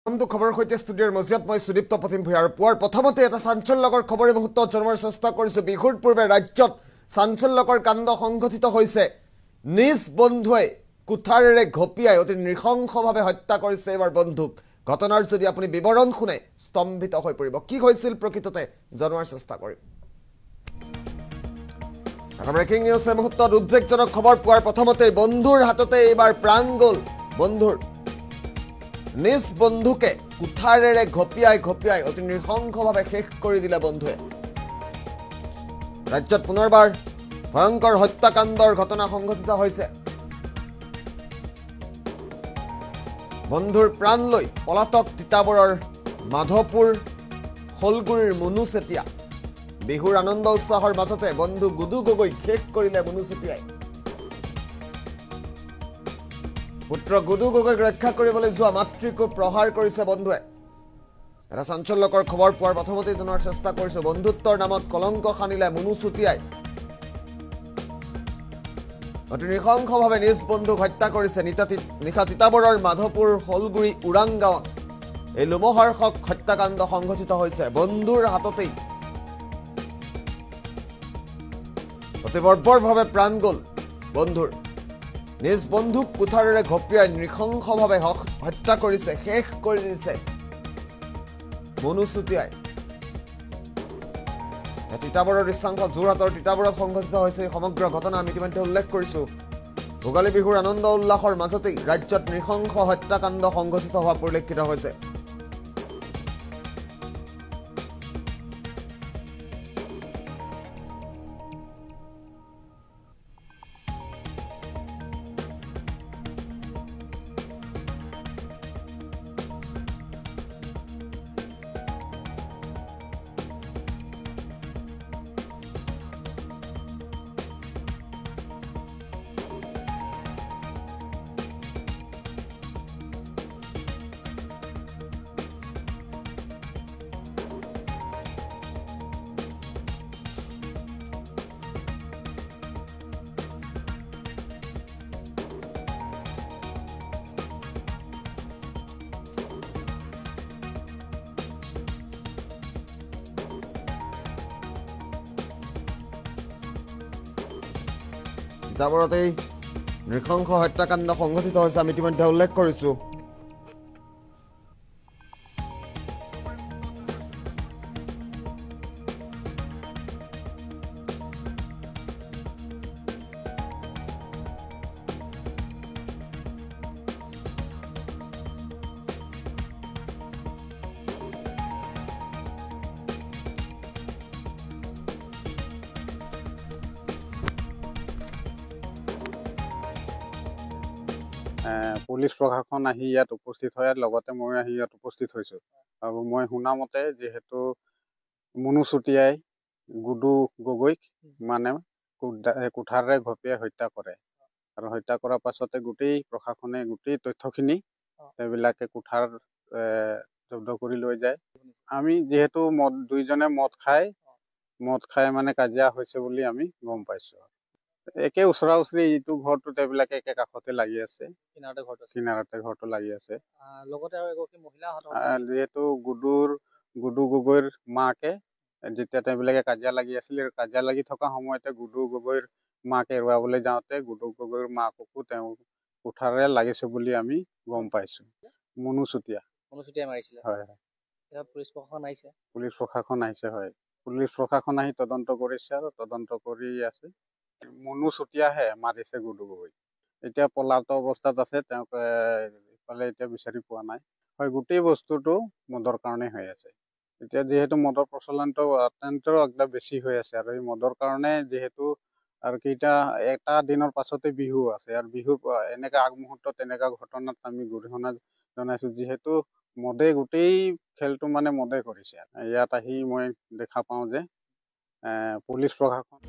আমটো খবৰ হৈতে ষ্টুডিঅ'ৰ মজিয়াত মই সুদীপ্ত প্ৰতিম ভূঞাৰ পুৱাৰ প্ৰথমতে এটা চাঞ্চল্যকৰ খবৰে মুহূৰ্তত জন্মৰ চেষ্টা কৰিছো। বিহুৰ পূৰ্বে ৰাজ্যত চাঞ্চল্যকৰ কাণ্ড সংঘটিত হৈছে। নিজ বন্ধুৱে কুঠাৰেৰে ঘপিয়াই অতি নৃশংসভাৱে হত্যা কৰিছে এবাৰ বন্ধুক। ঘটনাৰ যদি আপুনি বিৱৰণ শুনে স্তম্ভিত হৈ পৰিব। কি হৈছিল প্ৰকৃততে জনোৱাৰ চেষ্টা কৰিম। ব্ৰেকিং নিউজ এই মুহূৰ্তত উদ্বেগজনক খবৰ পোৱাৰ প্ৰথমতে বন্ধুৰ হাততে এইবাৰ প্ৰাণ গ'ল বন্ধুৰ। নিজ বন্ধুকে কুঠাৰেৰে ঘপিয়াই অতি নৃশংসভাৱে শেষ কৰি দিলে বন্ধুৱে। ৰাজ্যত পুনৰবাৰ ভয়ংকৰ হত্যাকাণ্ডৰ ঘটনা সংঘটিত হৈছে। বন্ধুৰ প্ৰাণ লৈ পলাতক তিতাবৰৰ মাধৱপুৰ শলগুৰিৰ মুনু চেতিয়া। বিহুৰ আনন্দ উৎসাহৰ মাজতে বন্ধু গুডু গগৈক শেষ কৰিলে মুনু চেতিয়াই। পুত্ৰ গুডু গগৈক ৰক্ষা কৰিবলৈ যোৱা মাতৃকো প্ৰহাৰ কৰিছে বন্ধুৱে। এটা চাঞ্চল্যকৰ খবৰ পোৱাৰ প্ৰথমতেই জনাৰ চেষ্টা কৰিছো। বন্ধুত্বৰ নামত কলংক সানিলে মুনু চেতিয়াই। অতি নৃশংসভাৱে নিজ বন্ধুক হত্যা কৰিছে। নিশা তিতাবৰৰ মাধৱপুৰ শলগুৰি উৰাং গাঁৱত এই লোমহৰ্ষক হত্যাকাণ্ড সংঘটিত হৈছে বন্ধুৰ হাততেই। অতি বৰ্বৰভাৱে প্ৰাণ গ'ল বন্ধুৰ। নিজ বন্ধুক কুঠাৰেৰে ঘপিয়াই নৃশংসভাৱে হত্যা কৰিছে, শেষ কৰি দিছে মুনু চেতিয়াই। তিতাবৰৰ দৃশ্যাংশ যোৰহাটৰ তিতাবৰত সংঘটিত হৈছে এই সমগ্ৰ ঘটনা আমি ইতিমধ্যে উল্লেখ কৰিছো। ভোগালী বিহুৰ আনন্দ উল্লাসৰ মাজতেই ৰাজ্যত নৃশংস হত্যাকাণ্ড সংঘটিত হোৱা পৰিলক্ষিত হৈছে। তিতাবৰতেই নৃশংস হত্যাকাণ্ড সংঘটিত হৈছে আমি ইতিমধ্যে উল্লেখ কৰিছো। পুলিচ প্ৰশাসন আহি ইয়াত উপস্থিত হয়, লগতে মই আহি ইয়াত উপস্থিত হৈছো। আৰু মই শুনা মতে যিহেতু মুনু চেতিয়াই গুডু গগৈক মানে কুঠাৰেৰে ঘপিয়াই হত্যা কৰে আৰু হত্যা কৰাৰ পাছতে গোটেই প্ৰশাসনে গোটেই তথ্যখিনি সেইবিলাকে কুঠাৰ জব্দ কৰি লৈ যায়। আমি যিহেতু দুইজনে মদ খাই মানে কাজিয়া হৈছে বুলি আমি গম পাইছো। একে ওচৰা ওচৰি ইটো ঘৰটো এইবিলাকে একে কাষতে লাগি আছে, কিনাৰতে ঘৰটো লাগি আছে। যিহেতু গুডু গগৈৰ মাকে যেতিয়া তেওঁবিলাকে কাজিয়া লাগি আছিল, কাজিয়া লাগি থকা সময়তে গুডু গগৈৰ মাক এৰুৱাবলৈ যাওঁতে গুডু গগৈৰ মাককো তেওঁ কুঠাৰেৰে লাগিছে বুলি আমি গম পাইছো। মুনু চেতিয়া মাৰিছিলে। হয় হয়। পুলিচ প্ৰশাসন আহিছে। হয়, পুলিচ প্ৰশাসন আহি তদন্ত কৰিছে আৰু তদন্ত কৰি আছে। মুনু চেতিয়াহে মাৰিছে গুডু গগৈ। এতিয়া পলাত অৱস্থাত আছে, তেওঁক ইফালে এতিয়া বিচাৰি পোৱা নাই। হয়, গোটেই বস্তুটো মদৰ কাৰণে হৈ আছে। এতিয়া যিহেতু মদৰ প্ৰচলনটো অত্যন্ত বেছি হৈ আছে আৰু এই মদৰ কাৰণে যিহেতু আৰু এটা দিনৰ পাছতে বিহু আছে আৰু বিহুৰ এনেকা আগমুহূৰ্তত এনেকা ঘটনাত আমি গৰিহণা জনাইছো। যিহেতু মদে গোটেই খেলটো মানে মদে কৰিছে। ইয়াত আহি মই দেখা পাওঁ যে পুলিচ প্ৰশাসন